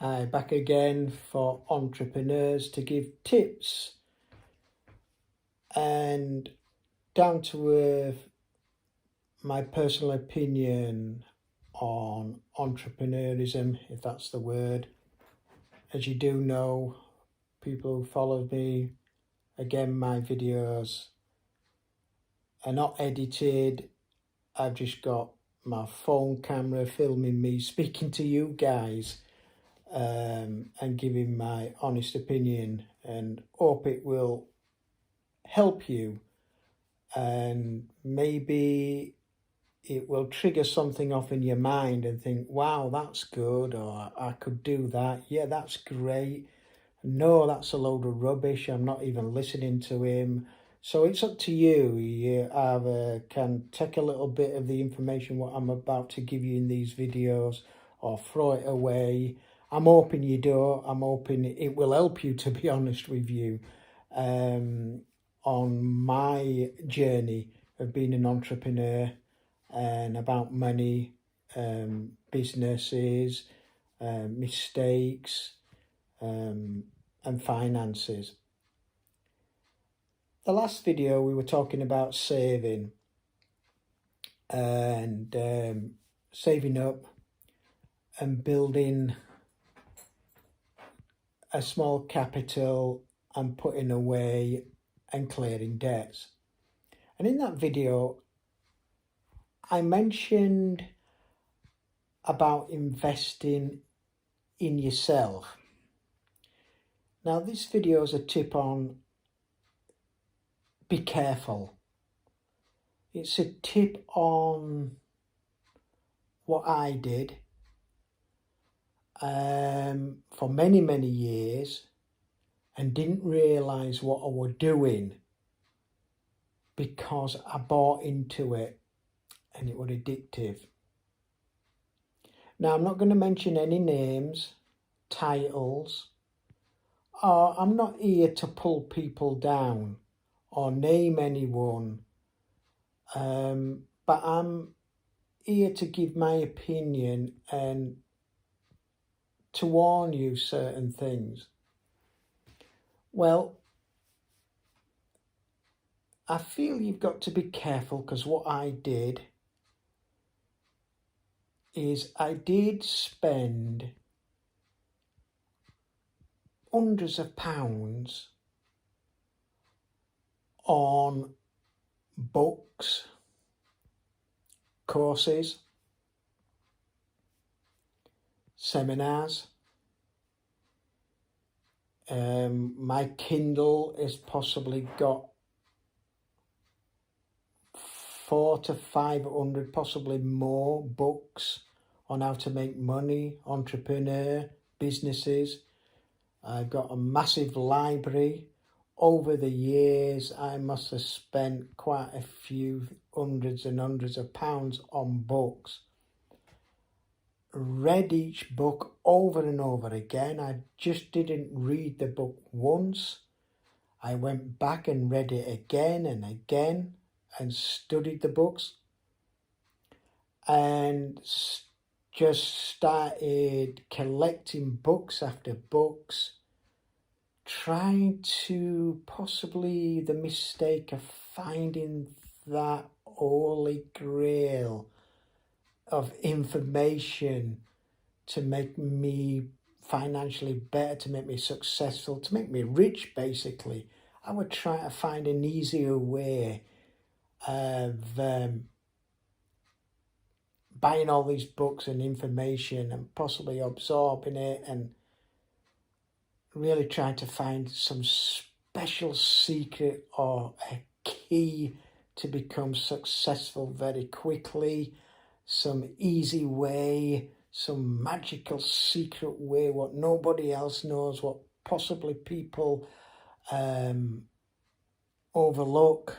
Back again for entrepreneurs to give tips and down to earth my personal opinion on entrepreneurism, if that's the word. As you do know, people who follow me, again, my videos are not edited. I've just got my phone camera filming me speaking to you guys and giving my honest opinion, and hope it will help you and maybe it will trigger something off in your mind and think, wow, that's good, or I could do that. Yeah, that's great. No, that's a load of rubbish. I'm not even listening to him. So it's up to you. You either can take a little bit of the information what I'm about to give you in these videos or throw it away. I'm hoping you do. I'm hoping it will help you, to be honest with you, on my journey of being an entrepreneur and about money, businesses, mistakes, and finances. The last video we were talking about saving and saving up and building a small capital and putting away and clearing debts. And in that video, I mentioned about investing in yourself. Now, this video is a tip on be careful. It's a tip on what I did for many, many years and didn't realise what I was doing because I bought into it and it was addictive. Now, I'm not going to mention any names, titles, or I'm not here to pull people down or name anyone, but I'm here to give my opinion and to warn you certain things. Well, I feel you've got to be careful, because what I did is I did spend hundreds of pounds on books, courses, seminars. My Kindle has possibly got 400 to 500, possibly more books on how to make money, entrepreneur, businesses. I've got a massive library. Over the years, I must have spent quite a few hundreds and hundreds of pounds on books. Read each book over and over again. I just didn't read the book once. I went back and read it again and again and studied the books and just started collecting books after books, trying to possibly the mistake of finding that holy grail of information to make me financially better, to make me successful, to make me rich, basically. I would try to find an easier way of buying all these books and information and possibly absorbing it and really trying to find some special secret or a key to become successful very quickly, some easy way, some magical secret way, what nobody else knows, what possibly people overlook,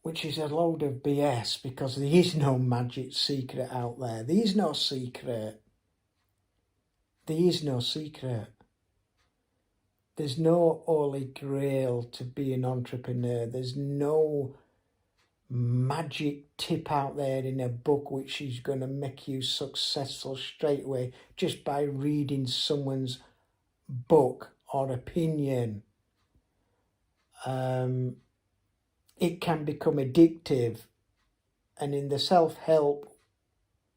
which is a load of BS, because there is no magic secret out there. There is no secret. There is no secret. There's no holy grail to be an entrepreneur. There's no magic tip out there in a book which is going to make you successful straight away just by reading someone's book or opinion. It can become addictive, and in the self-help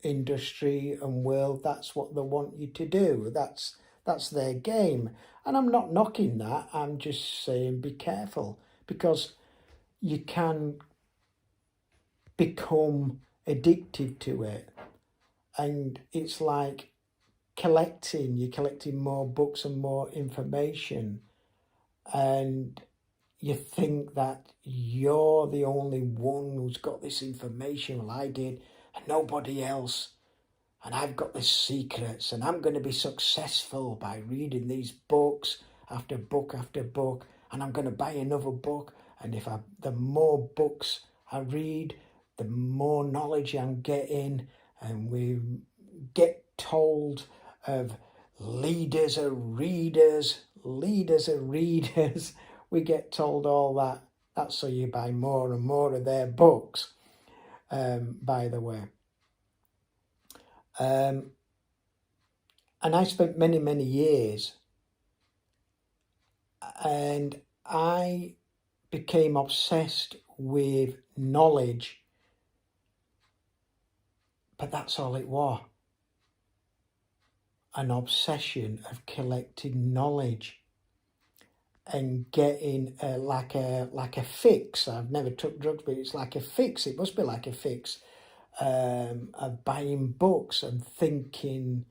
industry and world, that's what they want you to do. That's their game, and I'm not knocking that. I'm just saying be careful, because you can become addicted to it, and it's like you're collecting more books and more information, and you think that you're the only one who's got this information. Well, I did, and nobody else, and I've got the secrets, and I'm going to be successful by reading these books after book after book, and I'm going to buy another book, and the more books I read, the more knowledge I'm getting. And we get told of leaders are readers, leaders are readers. We get told all that. That's so you buy more and more of their books, by the way. And I spent many, many years, and I became obsessed with knowledge. But that's all it was. An obsession of collecting knowledge and getting like a fix. I've never took drugs, but it's like a fix. It must be like a fix of buying books and thinking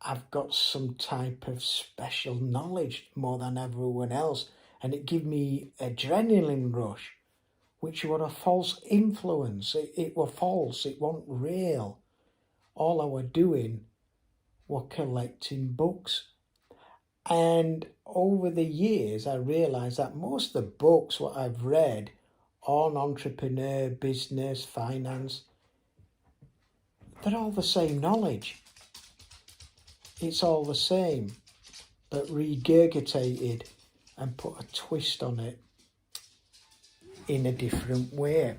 I've got some type of special knowledge more than everyone else. And it gave me adrenaline rush, which were a false influence. It were false. It wasn't real. All I were doing were collecting books. And over the years, I realised that most of the books what I've read on entrepreneur, business, finance, they're all the same knowledge. It's all the same, but regurgitated and put a twist on it in a different way.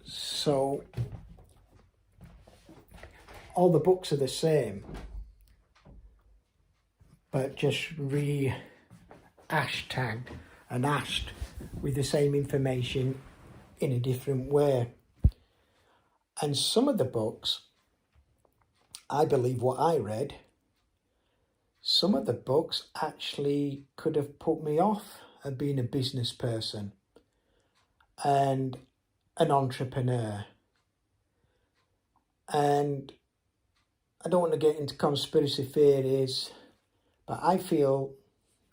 So all the books are the same, but just hashed and asked with the same information in a different way. And some of the books, I believe what I read, some of the books actually could have put me off of being a business person and an entrepreneur. And I don't want to get into conspiracy theories, but I feel,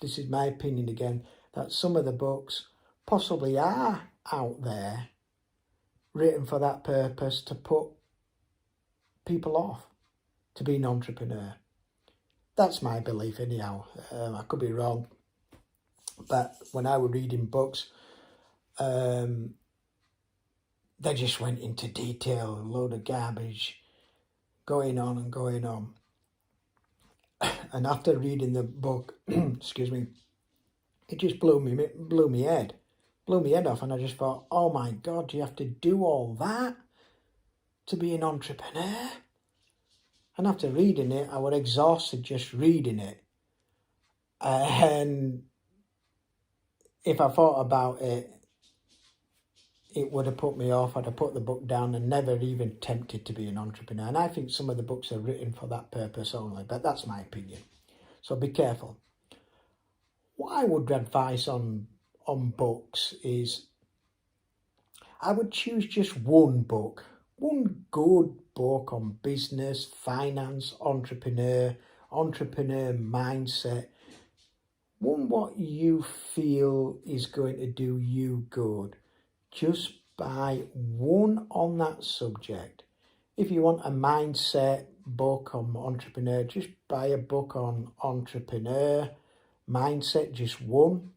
this is my opinion again, that some of the books possibly are out there written for that purpose, to put people off to be an entrepreneur. That's my belief anyhow. I could be wrong, but when I was reading books, they just went into detail, a load of garbage, going on and going on. And after reading the book, excuse me, it just blew me head off, and I just thought, oh my God, do you have to do all that to be an entrepreneur? And after reading it, I was exhausted just reading it. And if I thought about it, it would have put me off. I'd have put the book down and never even tempted to be an entrepreneur. And I think some of the books are written for that purpose only, but that's my opinion. So be careful. What I would advise on books is, I would choose just one book, one good book on business, finance, entrepreneur mindset, one what you feel is going to do you good. Just buy one on that subject. If you want a mindset book on entrepreneur, just buy a book on entrepreneur mindset, just one.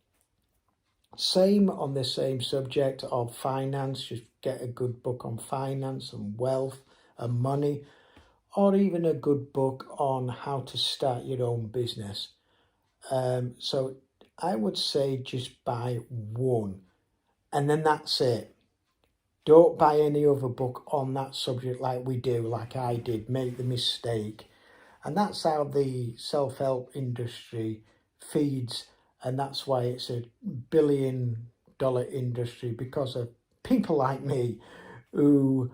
Same on the same subject of finance, just get a good book on finance and wealth and money, or even a good book on how to start your own business. So I would say just buy one. and then that's it. Don't buy any other book on that subject like we do, like I did, make the mistake. And that's how the self-help industry feeds, and that's why it's a billion-dollar industry, because of people like me who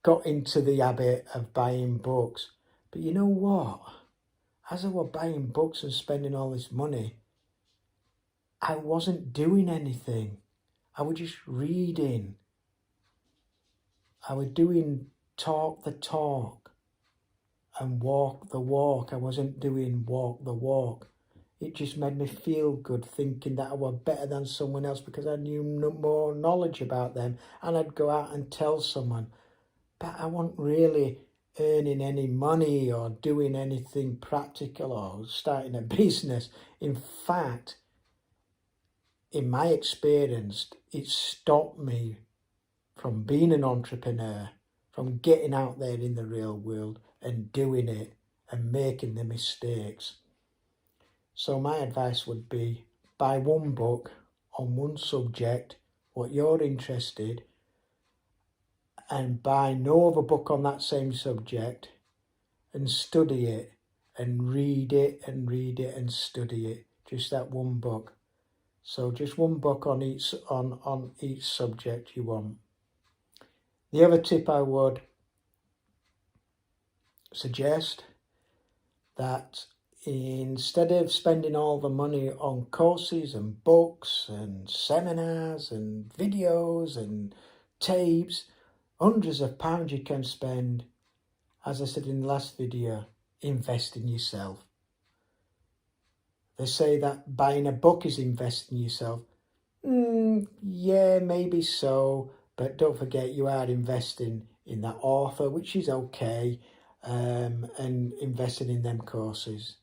got into the habit of buying books. But you know what? As I was buying books and spending all this money, I wasn't doing anything. I was just reading. I was doing talk the talk and walk the walk. I wasn't doing walk the walk. It just made me feel good thinking that I was better than someone else because I knew more knowledge about them, and I'd go out and tell someone. But I wasn't really earning any money or doing anything practical or starting a business. In fact, in my experience, it stopped me from being an entrepreneur, from getting out there in the real world and doing it and making the mistakes. So my advice would be, buy one book on one subject, what you're interested, and buy no other book on that same subject, and study it and read it and read it and study it. Just that one book. So just one book on each subject you want. The other tip I would suggest, that instead of spending all the money on courses and books and seminars and videos and tapes, hundreds of pounds you can spend, as I said in the last video, invest in yourself. They say that buying a book is investing in yourself. Yeah, maybe so, but don't forget you are investing in that author, which is okay, and investing in them courses.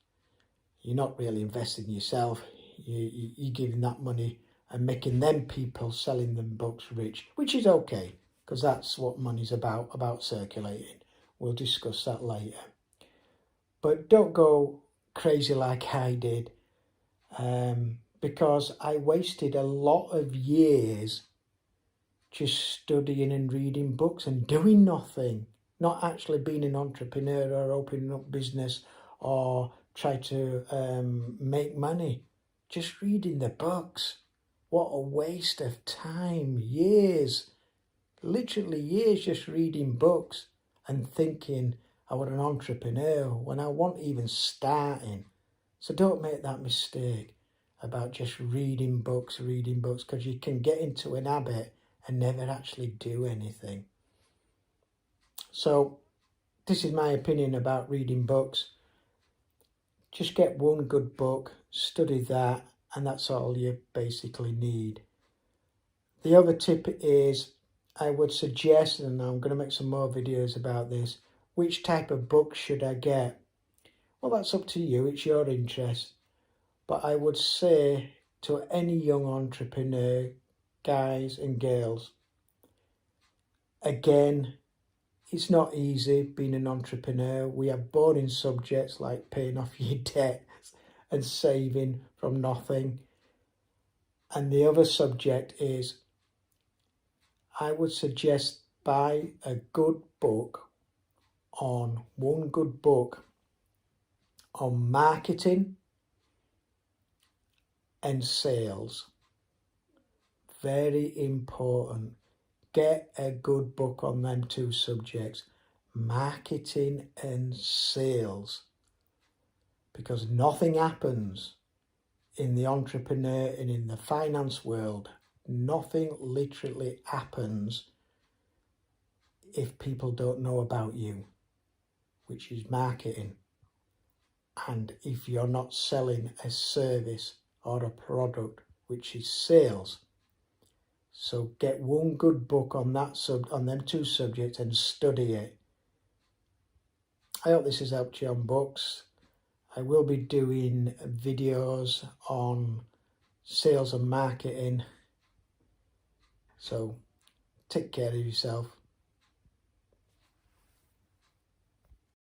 You're not really investing in yourself. You're giving that money and making them people selling them books rich, which is okay, because that's what money's about circulating. We'll discuss that later. But don't go crazy like I did, because I wasted a lot of years just studying and reading books and doing nothing, not actually being an entrepreneur or opening up business or try to make money, just reading the books. What a waste of time. Years, literally years, just reading books and thinking I was an entrepreneur when I wasn't even starting. So don't make that mistake about just reading books, because you can get into an habit and never actually do anything. So this is my opinion about reading books. Just get one good book, study that, and that's all you basically need. The other tip is, I would suggest, and I'm going to make some more videos about this, which type of book should I get? Well, that's up to you, it's your interest. But I would say to any young entrepreneur, guys and girls, again, it's not easy being an entrepreneur. We have boring subjects like paying off your debts and saving from nothing. And the other subject is, I would suggest buy a good book on marketing and sales. Very important. Get a good book on them two subjects, marketing and sales, because nothing happens in the entrepreneur and in the finance world. Nothing literally happens if people don't know about you, which is marketing, and if you're not selling a service or a product, which is sales. So get one good book on them two subjects and study it. I hope this has helped you on books. I will be doing videos on sales and marketing. So take care of yourself.